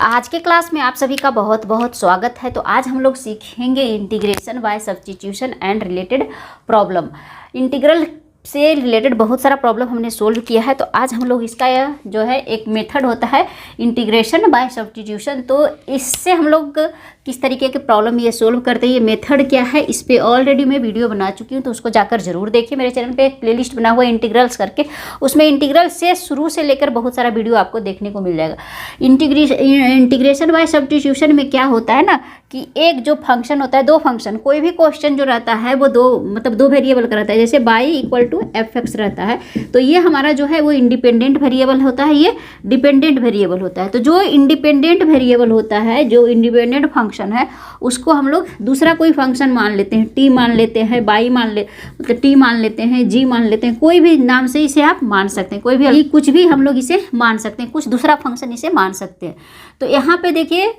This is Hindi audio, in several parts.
आज के क्लास में आप सभी का बहुत बहुत स्वागत है। तो आज हम लोग सीखेंगे integration by substitution and related problem. Integral से रिलेटेड बहुत सारा प्रॉब्लम हमने सोल्व किया है। तो आज हम लोग इसका जो है एक मेथड होता है इंटीग्रेशन बाय सब्स्टिट्यूशन, तो इससे हम लोग किस तरीके के प्रॉब्लम ये सोल्व करते हैं, ये मेथड क्या है, इस पर ऑलरेडी मैं वीडियो बना चुकी हूँ। तो उसको जाकर जरूर देखिए। मेरे चैनल पे एक प्लेलिस्ट बना हुआ है इंटीग्रल्स करके, उसमें इंटीग्रल से शुरू से लेकर बहुत सारा वीडियो आपको देखने को मिल जाएगा। इंटीग्रेशन बाय सब्स्टिट्यूशन में क्या होता है ना कि एक जो फंक्शन होता है, दो फंक्शन, कोई भी क्वेश्चन जो रहता है वो दो वेरिएबल का रहता है। जैसे by equal to f x रहता है, तो ये हमारा जो है वो इंडिपेंडेंट वेरिएबल होता है, ये डिपेंडेंट वेरिएबल होता है। तो जो इंडिपेंडेंट वेरिएबल होता है, जो इंडिपेंडेंट फंक्शन है, उसको हम लोग दूसरा कोई फंक्शन मान लेते हैं, टी मान लेते हैं, बाई मतलब टी मान लेते हैं, जी मान लेते हैं, कोई भी नाम से इसे आप मान सकते हैं, कोई भी कुछ भी हम लोग इसे मान सकते हैं, कुछ दूसरा फंक्शन इसे मान सकते हैं। तो यहाँ पे देखिए,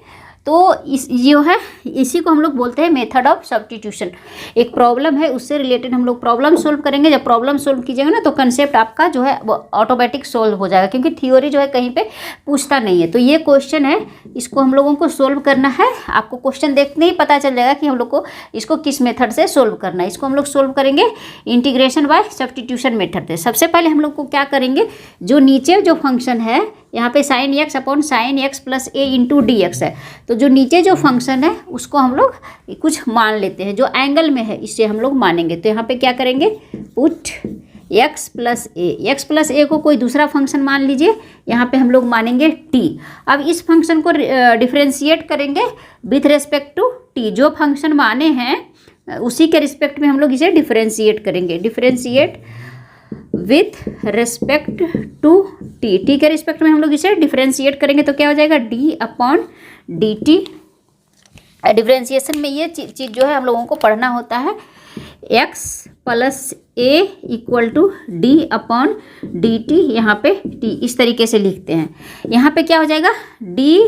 तो जो है इसी को हम लोग बोलते हैं मेथड ऑफ सब्स्टिट्यूशन। एक प्रॉब्लम है, उससे रिलेटेड हम लोग प्रॉब्लम सोल्व करेंगे। जब प्रॉब्लम सोल्व कीजिएगा ना तो कंसेप्ट आपका जो है वो ऑटोमेटिक सोल्व हो जाएगा, क्योंकि थ्योरी जो है कहीं पे पूछता नहीं है। तो ये क्वेश्चन है, इसको हम लोगों को सोल्व करना है। आपको क्वेश्चन देखने ही पता चल जाएगा कि हम लोग को इसको किस मेथड से सोल्व करना है। इसको हम लोग सोल्व करेंगे इंटीग्रेशन बाय सब्स्टिट्यूशन मेथड से। सबसे पहले हम लोग को क्या करेंगे, जो नीचे जो फंक्शन है यहाँ पे sine x upon sine x plus a into d x है, तो जो नीचे जो फंक्शन है उसको हम लोग कुछ मान लेते हैं, जो एंगल में है इससे हम लोग मानेंगे। तो यहाँ पे क्या करेंगे, पुट x प्लस ए को कोई दूसरा फंक्शन मान लीजिए, यहाँ पे हम लोग मानेंगे t। अब इस फंक्शन को डिफ्रेंशिएट करेंगे विथ रेस्पेक्ट टू t। जो फंक्शन माने हैं उसी के रिस्पेक्ट में हम लोग इसे डिफ्रेंशिएट करेंगे, differentiate with respect to t के रिस्पेक्ट में हम लोग इसे डिफ्रेंशिएट करेंगे। तो क्या हो जाएगा, D upon d T. Differentiation में ये चीज़ जो है हम लोगों को पढ़ना होता है, x plus a equal to d upon d t. यहाँ पे t इस तरीके से लिखते हैं। यहाँ पे क्या हो जाएगा, d,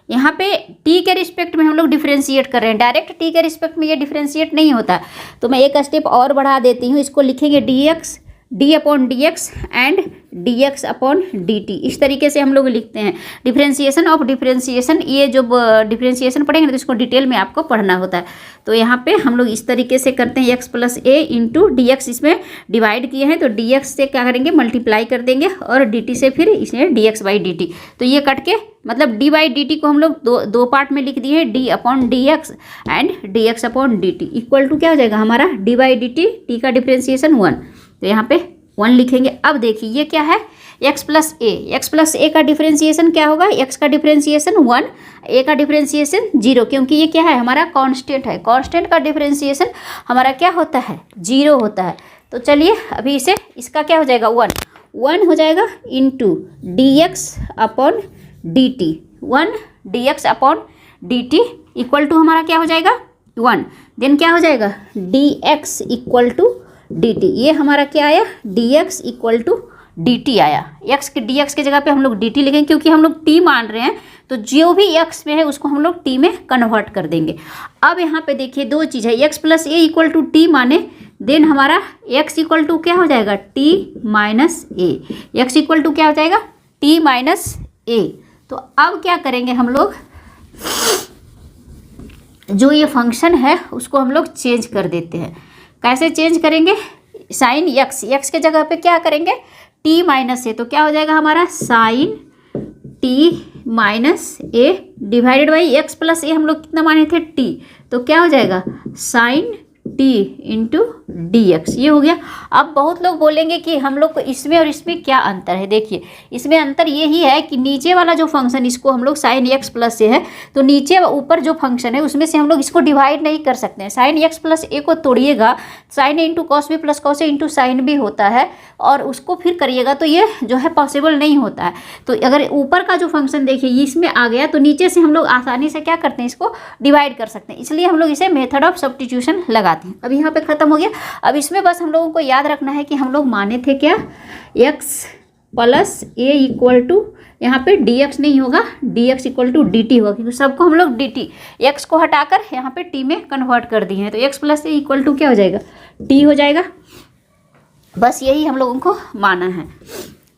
यहाँ पे t के रिस्पेक्ट में हम लोग डिफ्रेंशिएट कर रहे हैं, डायरेक्ट t के रिस्पेक्ट में ये डिफ्रेंशिएट नहीं होता। तो मैं एक स्टेप और बढ़ा देती हूँ, इसको लिखेंगे dx D upon d x and d x upon d T. इस तरीके से हम लोग लिखते हैं। डिफ्रेंशिएशन ऑफ डिफ्रेंशिएशन, ये जो डिफ्रेंशिएशन पढ़ेंगे तो इसको डिटेल में आपको पढ़ना होता है। तो यहाँ पे हम लोग इस तरीके से करते हैं, x plus a into d x, इसमें डिवाइड किए हैं तो डी एक्स से क्या करेंगे, मल्टीप्लाई कर देंगे, और डी टी से फिर इसमें D x by d T. तो ये कट के मतलब डी बाई डी टी को हम लोग दो पार्ट में लिख दिए हैं, d upon d x and d x upon d t equal to क्या हो जाएगा हमारा, d by d t, t का डिफ्रेंशिएशन 1। तो यहाँ पे 1 लिखेंगे। अब देखिए ये क्या है, x प्लस ए का डिफ्रेंशिएशन क्या होगा, x का डिफ्रेंशिएशन 1, a का डिफ्रेंशिएशन 0, क्योंकि ये क्या है हमारा कांस्टेंट है। कांस्टेंट का डिफ्रेंशिएशन हमारा क्या होता है, 0 होता है। तो चलिए अभी इसका क्या हो जाएगा, 1 हो जाएगा into d x upon d t, 1 d x upon d t equal to हमारा क्या हो जाएगा 1। देन क्या हो जाएगा, d x equal to d t. ये हमारा क्या आया, d x equal to d t आया। डी एक्स की जगह पे हम लोग डी टी लिखेंगे, क्योंकि हम लोग टी मान रहे हैं, तो जो भी एक्स में है उसको हम लोग टी में कन्वर्ट कर देंगे। अब यहाँ पे देखिए दो चीज़ है, x plus a equal to t माने, देन हमारा एक्स इक्वल टू क्या हो जाएगा, t minus a. X equal to क्या हो जाएगा, टी माइनस ए। तो अब क्या करेंगे हम लोग, जो ये फंक्शन है उसको हम लोग चेंज कर देते हैं। कैसे चेंज करेंगे, साइन एक्स के जगह पे क्या करेंगे, टी माइनस ए। तो क्या हो जाएगा हमारा sine t minus a divided by x plus a, हम लोग कितना माने थे, टी। तो क्या हो जाएगा sine t into d x, ये हो गया। अब बहुत लोग बोलेंगे कि हम लोग को इसमें और इसमें क्या अंतर है। देखिए इसमें अंतर ये ही है कि नीचे वाला जो फंक्शन, इसको हम लोग साइन एक्स प्लस ए है, तो नीचे ऊपर जो फंक्शन है उसमें से हम लोग इसको डिवाइड नहीं कर सकते हैं। साइन एक्स प्लस ए को तोड़िएगा, sine into cos b plus cos a into sine भी होता है, और उसको फिर करिएगा तो ये जो है पॉसिबल नहीं होता है। तो अगर ऊपर का जो फंक्शन देखिए इसमें आ गया, तो नीचे से हम लोग आसानी से क्या करते हैं, इसको डिवाइड कर सकते हैं। इसलिए हम लोग इसे मेथड ऑफ सब्स्टिट्यूशन लगाते हैं। अब यहाँ पे खत्म हो गया। अब इसमें बस हम लोगों को याद रखना है कि हम लोग माने थे क्या, x plus a equal to, यहाँ पे dx नहीं होगा, dx इक्वल टू dt होगा, क्योंकि सबको हम लोग dt, x को हटाकर यहाँ पे t में कन्वर्ट कर दिए हैं। तो x plus a equal to क्या हो जाएगा, t हो जाएगा। बस यही हम लोगों को माना है।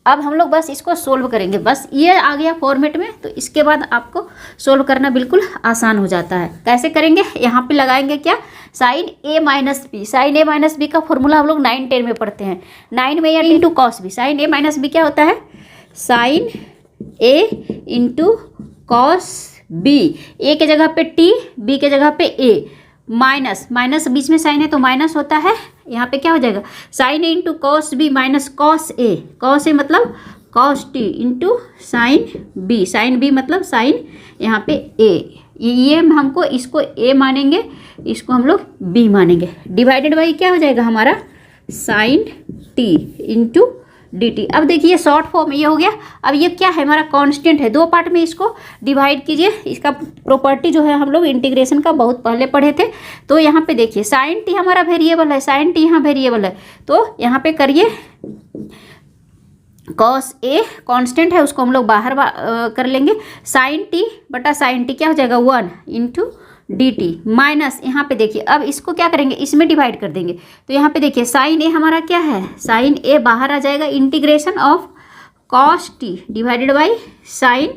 अब हम लोग बस इसको सोल्व करेंगे, बस ये आ गया फॉर्मेट में, तो इसके बाद आपको सोल्व करना बिल्कुल आसान हो जाता है। कैसे करेंगे, यहाँ पे लगाएंगे क्या, साइन ए माइनस बी। साइन ए माइनस बी का फॉर्मूला हम लोग 9 10 में पढ़ते हैं, 9 में या इंटू कॉस बी। साइन ए माइनस बी क्या होता है, sign a into cos B. ए के जगह पे टी, बी के जगह पे ए, माइनस माइनस बीच में साइन है तो माइनस होता है, यहाँ पे क्या हो जाएगा, sine a into cos b minus cos a. Cos a मतलब cos t into sine b. Sine b मतलब साइन यहाँ पे ए। ये हमको इसको ए मानेंगे, इसको हम लोग बी मानेंगे। डिवाइडेड बाई क्या हो जाएगा हमारा, sine t into d t. अब देखिए शॉर्ट फॉर्म ये हो गया। अब ये क्या है, हमारा कांस्टेंट है, 2 पार्ट में इसको डिवाइड कीजिए। इसका प्रॉपर्टी जो है हम लोग इंटीग्रेशन का बहुत पहले पढ़े थे। तो यहाँ पे देखिए साइन टी हमारा वेरिएबल है, साइन टी यहाँ वेरिएबल है, तो यहाँ पे करिए कॉस ए कांस्टेंट है, उसको हम लोग बाहर कर लेंगे। साइन टी बटा साइन टी क्या हो जाएगा, 1 इंटू डी टी, माइनस यहाँ पे देखिए अब इसको क्या करेंगे, इसमें डिवाइड कर देंगे। तो यहाँ पे देखिए साइन ए हमारा क्या है, साइन ए बाहर आ जाएगा, integration of cos T divided by sine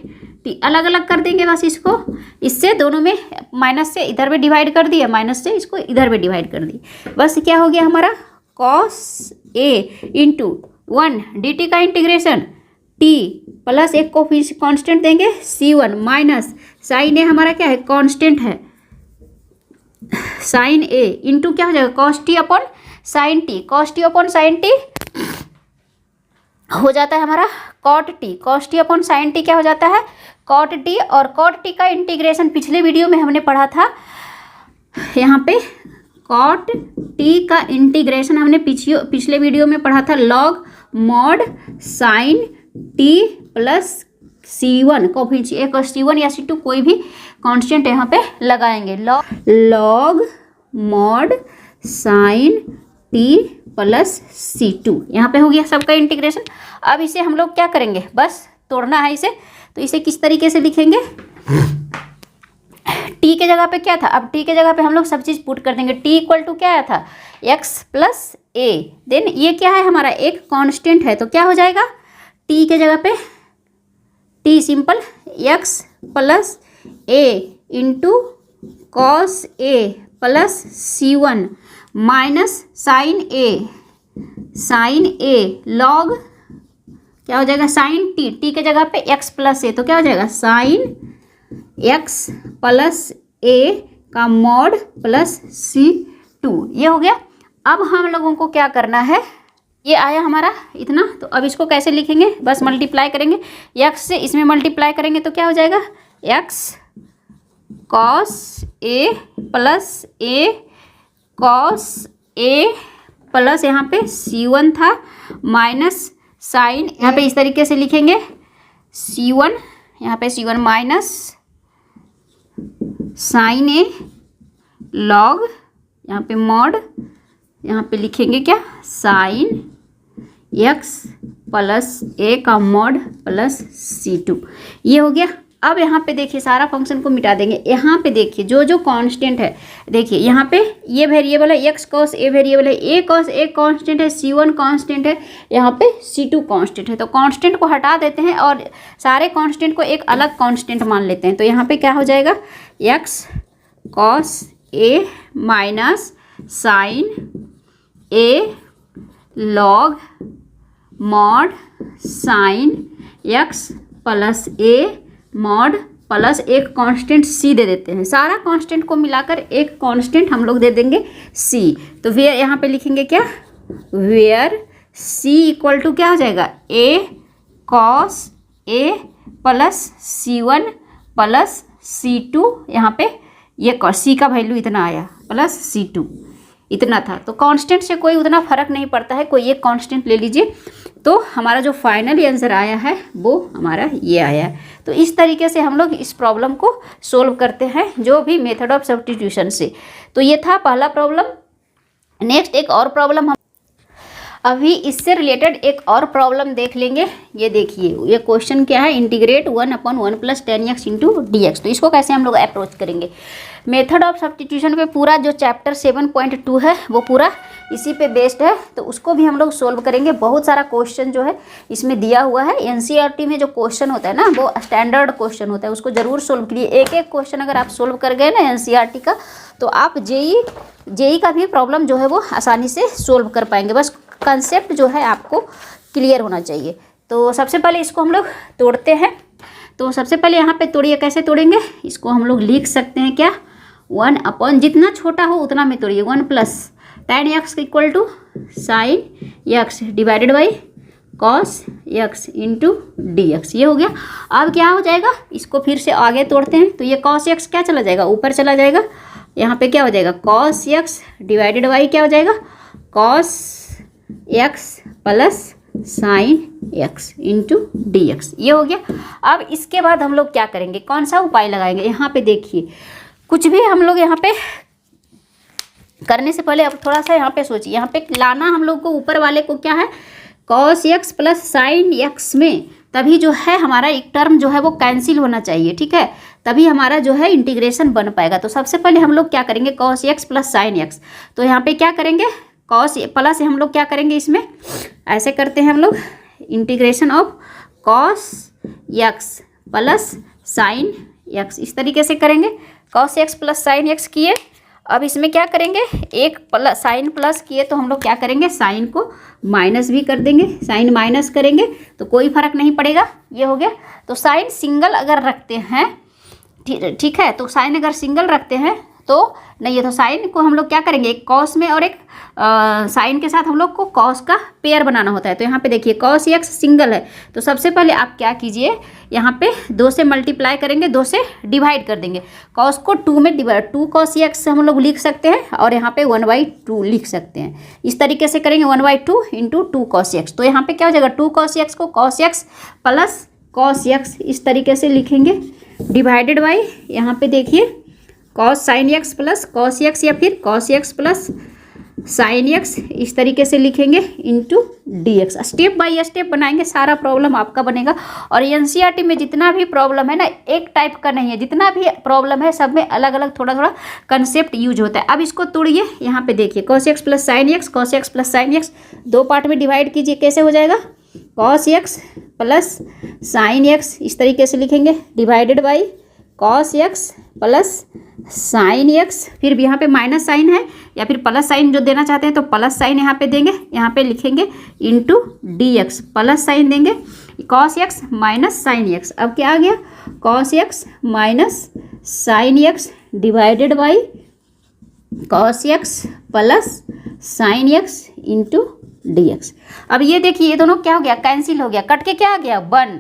T. अलग अलग कर देंगे बस इसको, इससे दोनों में माइनस से इधर में डिवाइड कर दिया, माइनस से इसको इधर में डिवाइड कर दी। बस क्या हो गया हमारा, cos a into 1 D T का इंटीग्रेशन टी प्लस एक को फिर कॉन्स्टेंट देंगे C1 माइनस साइन ए हमारा क्या है, कॉन्स्टेंट है, साइन ए इंटू क्या हो जाएगा, cos t upon sine t. Cos t upon sine t हो जाता है हमारा cot t. Cos t upon sine t क्या हो जाता है, कॉट टी। और कॉट टी का इंटीग्रेशन पिछले वीडियो में हमने पढ़ा था, यहाँ पे कॉट टी का इंटीग्रेशन हमने पिछले वीडियो में पढ़ा था, log mod sign T plus C1 को फिर एक C1 या C2 कोई भी कांस्टेंट यहाँ पे लगाएंगे, log mod sign T plus C2। यहाँ पे हो गया सबका इंटीग्रेशन। अब इसे हम लोग क्या करेंगे, बस तोड़ना है इसे। तो इसे किस तरीके से लिखेंगे, टी के जगह पे क्या था, अब टी के जगह पे हम लोग सब चीज़ पुट कर देंगे। टी इक्वल टू क्या आया था, एक्स प्लस ए। देन ये क्या है हमारा, एक कांस्टेंट है, तो क्या हो जाएगा, टी के जगह पे T simple x plus a into cos A plus C1 minus sine a log क्या हो जाएगा, साइन टी। टी के जगह पे एक्स प्लस ए, तो क्या हो जाएगा, साइन एक्स प्लस ए का मॉड प्लस C2। ये हो गया। अब हम लोगों को क्या करना है, ये आया हमारा इतना, तो अब इसको कैसे लिखेंगे, बस मल्टीप्लाई करेंगे, एक्स से इसमें मल्टीप्लाई करेंगे तो क्या हो जाएगा, एक्स कॉस ए प्लस ए कॉस ए प्लस यहाँ पे C1 था माइनस साइन, यहाँ पे इस तरीके से लिखेंगे C1, यहाँ पे C1 minus sine a log, यहाँ पे मॉड, यहाँ पे लिखेंगे क्या, साइन एक्स प्लस ए का मॉड प्लस C2। ये हो गया। अब यहाँ पे देखिए सारा फंक्शन को मिटा देंगे। यहाँ पे देखिए जो जो कांस्टेंट है, देखिए यहाँ पे ये वेरिएबल है, एक्स कॉस ए वेरिएबल है, ए कॉस ए कांस्टेंट है, C1 कांस्टेंट है, यहाँ पे C2 कांस्टेंट है। तो कांस्टेंट को हटा देते हैं और सारे कांस्टेंट को एक अलग कांस्टेंट मान लेते हैं। तो यहाँ पे क्या हो जाएगा, x cos a minus sine a log mod sine x plus a mod plus एक कांस्टेंट C दे देते हैं। सारा कांस्टेंट को मिलाकर एक कांस्टेंट हम लोग दे देंगे C। तो वेयर यहाँ पे लिखेंगे क्या, वेयर C इक्वल टू क्या हो जाएगा, A cos A plus C1 plus C2। यहाँ पे ये C का वैल्यू इतना आया प्लस C2 इतना था। तो कांस्टेंट से कोई उतना फर्क नहीं पड़ता है, कोई एक कांस्टेंट ले लीजिए। तो हमारा जो फाइनल आंसर आया है वो हमारा ये आया है। तो इस तरीके से हम लोग इस प्रॉब्लम को सोल्व करते हैं, जो भी मेथड ऑफ सब्स्टिट्यूशन से। तो ये था पहला प्रॉब्लम। नेक्स्ट एक और प्रॉब्लम हम अभी इससे रिलेटेड एक और प्रॉब्लम देख लेंगे। ये देखिए ये क्वेश्चन क्या है, इंटीग्रेट 1/1 + 10x × dx। तो इसको कैसे हम लोग अप्रोच करेंगे, मेथड ऑफ सब्स्टिट्यूशन पे पूरा जो चैप्टर 7.2 है वो पूरा इसी पे बेस्ड है, तो उसको भी हम लोग सोल्व करेंगे। बहुत सारा क्वेश्चन जो है इसमें दिया हुआ है। एनसीईआरटी में जो क्वेश्चन होता है ना, वो स्टैंडर्ड क्वेश्चन होता है, उसको जरूर सोल्व करिए। एक एक क्वेश्चन अगर आप सोल्व कर गए ना एनसीईआरटी का, तो आप जेई का भी प्रॉब्लम जो है वो आसानी से सोल्व कर पाएंगे। बस कंसेप्ट जो है आपको क्लियर होना चाहिए। तो सबसे पहले इसको हम लोग तोड़ते हैं। तो सबसे पहले यहाँ पे तोड़िए। कैसे तोड़ेंगे इसको? हम लोग लिख सकते हैं क्या, 1 जितना छोटा हो उतना में तोड़िए। 1 plus tan x equal to sin x divided by cos x into d x. ये हो गया। अब क्या हो जाएगा, इसको फिर से आगे तोड़ते हैं। तो ये cos x क्या चला जाएगा, ऊपर चला जाएगा। यहाँ पे क्या हो जाएगा, cos x डिवाइडेड बाई क्या हो जाएगा, cos x plus sin x into d x. ये हो गया। अब इसके बाद हम लोग क्या करेंगे, कौन सा उपाय लगाएंगे? यहाँ पे देखिए, कुछ भी हम लोग यहाँ पे करने से पहले अब थोड़ा सा यहाँ पे सोचिए। यहाँ पे लाना हम लोग को ऊपर वाले को क्या है, cos x plus sin x में, तभी जो है हमारा एक टर्म जो है वो कैंसिल होना चाहिए, ठीक है, तभी हमारा जो है इंटीग्रेशन बन पाएगा। तो सबसे पहले हम लोग क्या करेंगे, cos x plus sin x। तो यहाँ पे क्या करेंगे, cos प्लस हम लोग क्या करेंगे, इसमें ऐसे करते हैं हम लोग, integration of cos x plus sin x, इस तरीके से करेंगे। cos x plus sin x किए। अब इसमें क्या करेंगे, एक प्लस साइन प्लस किए तो हम लोग क्या करेंगे, साइन को माइनस भी कर देंगे। साइन माइनस करेंगे तो कोई फर्क नहीं पड़ेगा। ये हो गया। तो साइन सिंगल अगर रखते हैं, ठीक है, तो साइन अगर सिंगल रखते हैं तो नहीं है, तो साइन को हम लोग क्या करेंगे, एक कॉस में और एक साइन के साथ हम लोग को कॉस का पेयर बनाना होता है। तो यहाँ पे देखिए cos x सिंगल है, तो सबसे पहले आप क्या कीजिए, यहाँ पे 2 से मल्टीप्लाई करेंगे, 2 से डिवाइड कर देंगे। cos को 2 में डिवाइड, 2 cos x हम लोग लिख सकते हैं, और यहाँ पे 1/2 लिख सकते हैं। इस तरीके से करेंगे, 1/2 इंटू 2 cos x। तो यहाँ पे क्या हो जाएगा, 2 cos x को cos x plus cos x इस तरीके से लिखेंगे, डिवाइडेड बाई यहाँ पे देखिए cos sin x plus cos x, या फिर cos x plus sin x इस तरीके से लिखेंगे, into d x. Step by step बनाएंगे, सारा प्रॉब्लम आपका बनेगा। और एनसीईआरटी में जितना भी प्रॉब्लम है ना, एक टाइप का नहीं है, जितना भी प्रॉब्लम है सब में अलग अलग थोड़ा थोड़ा कंसेप्ट यूज होता है। अब इसको तोड़िए। यहाँ पे देखिए cos x plus sin x, cos x plus sin x 2 part में डिवाइड कीजिए। कैसे हो जाएगा, cos x plus sin x इस तरीके से लिखेंगे, divided by cos x plus sin x, फिर भी यहाँ पे माइनस साइन है, या फिर प्लस साइन जो देना चाहते हैं तो प्लस साइन यहाँ पे देंगे, यहाँ पे लिखेंगे into d x, plus sine देंगे, cos x minus sine x। अब क्या आ गया, cos x minus sine x divided by cos x plus sine x into d x. अब ये देखिए, ये दोनों क्या हो गया, कैंसिल हो गया, कट के क्या आ गया, 1।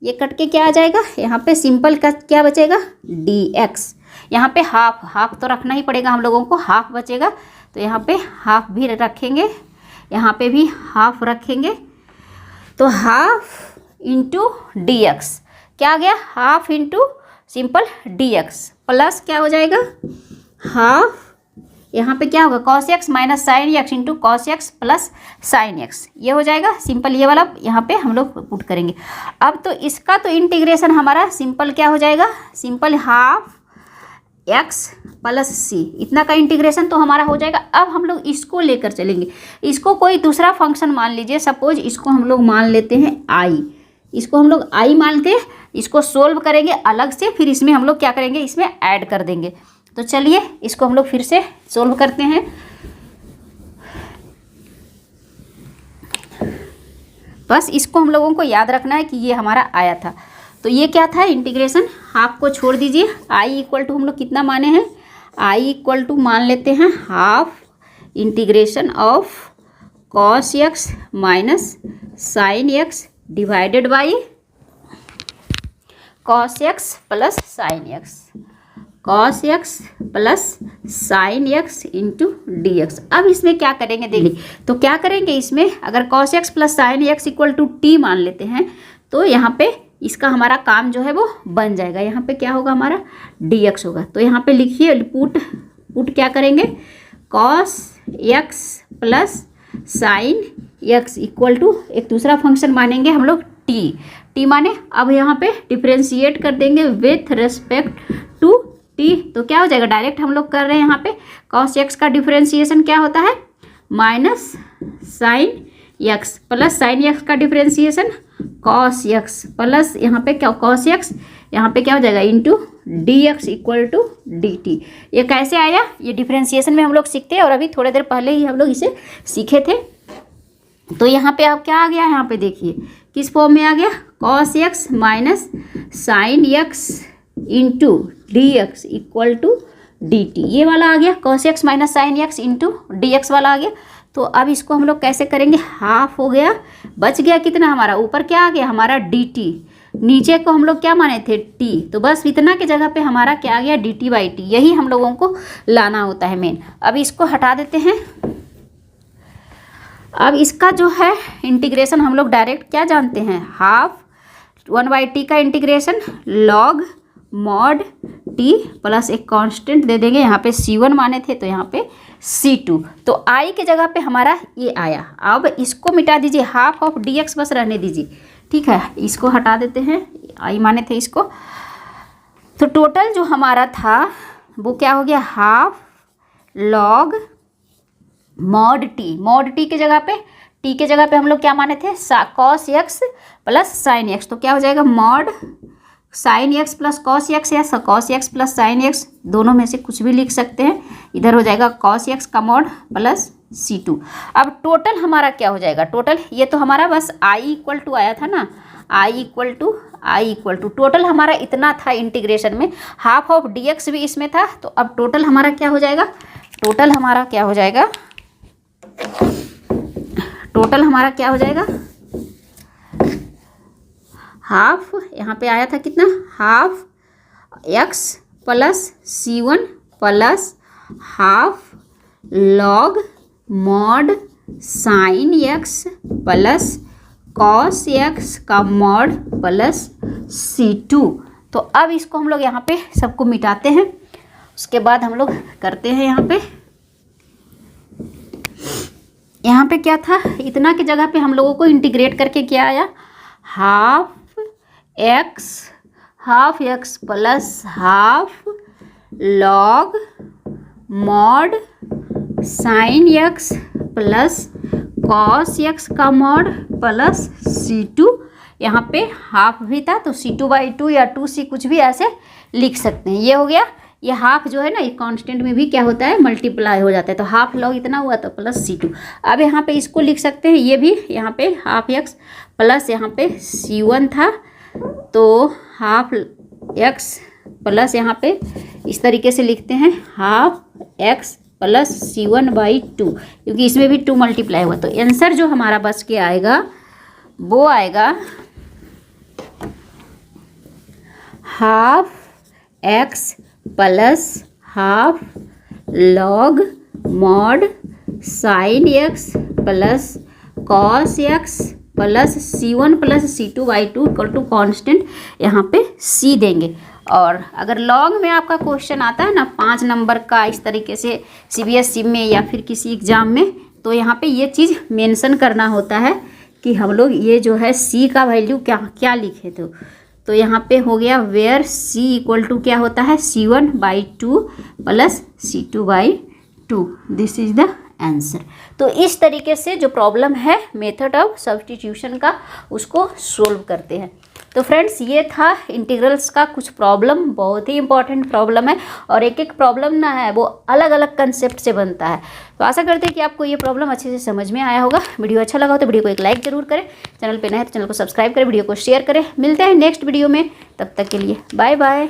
ये कट के क्या आ जाएगा, यहाँ पे सिंपल का क्या बचेगा, डी एक्स। यहाँ पे हाफ तो रखना ही पड़ेगा हम लोगों को, हाफ बचेगा, तो यहाँ पे हाफ भी रखेंगे, यहाँ पे भी हाफ रखेंगे। तो हाफ इंटू डी एक्स क्या आ गया, half into simple D x plus क्या हो जाएगा, हाफ, यहाँ पे क्या होगा, cos x minus sine x into cos x plus sine x। ये हो जाएगा सिंपल, ये वाला यहाँ पे हम लोग पुट करेंगे। अब तो इसका तो इंटीग्रेशन हमारा सिंपल क्या हो जाएगा, सिंपल हाफ x प्लस सी, इतना का इंटीग्रेशन तो हमारा हो जाएगा। अब हम लोग इसको लेकर चलेंगे, इसको कोई दूसरा फंक्शन मान लीजिए, सपोज इसको हम लोग मान लेते हैं i, इसको हम लोग i मानते हैं, इसको सोल्व करेंगे अलग से, फिर इसमें हम लोग क्या करेंगे, इसमें ऐड कर देंगे। तो चलिए इसको हम लोग फिर से सोल्व करते हैं। बस इसको हम लोगों को याद रखना है कि ये हमारा आया था। तो ये क्या था, इंटीग्रेशन, हाफ को छोड़ दीजिए, i इक्वल टू हम लोग कितना माने हैं, i इक्वल टू मान लेते हैं half integration of cos x minus sine x divided by cos x plus sine x, cos x plus sine x into d x. अब इसमें क्या करेंगे देखिए, तो क्या करेंगे इसमें, अगर cos x plus sine x equal to t मान लेते हैं, तो यहाँ पे इसका हमारा काम जो है वो बन जाएगा। यहाँ पे क्या होगा, हमारा डी एक्स होगा। तो यहाँ पे लिखिए, पुट क्या करेंगे, cos x plus sine x equal to एक दूसरा फंक्शन मानेंगे हम लोग टी माने। अब यहाँ पे डिफ्रेंशिएट कर देंगे विथ रेस्पेक्ट टू टी, तो क्या हो जाएगा, डायरेक्ट हम लोग कर रहे हैं यहाँ पे, cos x का डिफ्रेंशिएशन क्या होता है, minus sine x plus sine x का डिफ्रेंसिएशन कॉस एक्स प्लस यहाँ पे क्या कॉस एक्स, यहाँ पे क्या हो जाएगा into d x equal to d t. ये कैसे आया, ये डिफ्रेंसिएशन में हम लोग सीखते हैं और अभी थोड़ी देर पहले ही हम लोग इसे सीखे थे। तो यहाँ पे अब क्या आ गया, यहाँ पे देखिए किस फॉर्म में आ गया, cos x minus sine x into d x equal to d t. ये वाला आ गया cos x minus sine x into d x वाला आ गया। तो अब इसको हम लोग कैसे करेंगे, हाफ हो गया, बच गया कितना हमारा, ऊपर क्या आ गया हमारा डी टी, नीचे को हम लोग क्या माने थे टी, तो बस इतना के जगह पे हमारा क्या आ गया डी टी बाई टी। यही हम लोगों को लाना होता है मेन। अब इसको हटा देते हैं। अब इसका जो है इंटीग्रेशन हम लोग डायरेक्ट क्या जानते हैं, हाफ 1/t का integration log mod T plus एक कांस्टेंट दे देंगे, यहाँ पे c1 माने थे तो यहाँ पे c2, तो i के जगह पे हमारा ये आया। अब इसको मिटा दीजिए, हाफ ऑफ dx बस रहने दीजिए, ठीक है। इसको हटा देते हैं, i माने थे इसको। तो टोटल जो हमारा था वो क्या हो गया, हाफ लॉग मॉड टी के जगह पे, टी के जगह पे हम लोग क्या माने थे cos x plus sine x, तो क्या हो जाएगा mod sine x plus cos x या cos x plus sine x, दोनों में से कुछ भी लिख सकते हैं। इधर हो जाएगा कॉस एक्स का मॉड प्लस c2। अब टोटल हमारा क्या हो जाएगा, टोटल ये तो हमारा बस i इक्वल टू आया था ना, i इक्वल टू टोटल हमारा इतना था इंटीग्रेशन में, हाफ ऑफ dx भी इसमें था। तो अब टोटल हमारा क्या हो जाएगा, टोटल हमारा क्या हो जाएगा, टोटल हमारा क्या हो जाएगा, हाफ यहाँ पे आया था कितना, half x plus c1 plus half log mod sign x plus cos x का मॉड प्लस c2। तो अब इसको हम लोग यहाँ पे सबको मिटाते हैं, उसके बाद हम लोग करते हैं यहाँ पे क्या था, इतना की जगह पे हम लोगों को इंटीग्रेट करके क्या आया, half x plus half log mod sine x plus cos x का मॉड प्लस c2। यहाँ पे हाफ भी था तो c2/2 या 2c कुछ भी ऐसे लिख सकते हैं। ये हो गया, ये हाफ जो है ना ये कांस्टेंट में भी क्या होता है मल्टीप्लाई हो जाता है, तो हाफ लॉग इतना हुआ तो प्लस c2। अब यहाँ पे इसको लिख सकते हैं, ये भी यहाँ पे हाफ एक्स प्लस यहाँ पे c1 था तो हाफ एक्स प्लस यहाँ पे इस तरीके से लिखते हैं हाफ एक्स प्लस c1/2, क्योंकि इसमें भी 2 मल्टीप्लाई हुआ। तो आंसर जो हमारा बच के आएगा वो आएगा half x plus half log mod sine x plus cos x plus c1 plus c2/2 equal to constant यहाँ पे c देंगे। और अगर लॉग में आपका क्वेश्चन आता है ना 5 नंबर का इस तरीके से CBSE में या फिर किसी एग्ज़ाम में, तो यहाँ पे ये चीज़ मेंशन करना होता है कि हम लोग ये जो है c का वैल्यू क्या लिखे। तो यहाँ पे हो गया वेयर c इक्वल टू क्या होता है c1/2 plus c2/2, this is the answer. तो इस तरीके से जो प्रॉब्लम है मेथड ऑफ सब्स्टिट्यूशन का उसको सोल्व करते हैं। तो फ्रेंड्स ये था इंटीग्रल्स का कुछ प्रॉब्लम, बहुत ही इंपॉर्टेंट प्रॉब्लम है और एक एक प्रॉब्लम ना है वो अलग अलग कंसेप्ट से बनता है। तो आशा करते हैं कि आपको ये प्रॉब्लम अच्छे से समझ में आया होगा। वीडियो अच्छा लगा हो तो वीडियो को एक लाइक जरूर करें, चैनल पे नए हैं तो चैनल को सब्सक्राइब करें, वीडियो को शेयर करें। मिलते हैं नेक्स्ट वीडियो में, तब तक के लिए बाय बाय।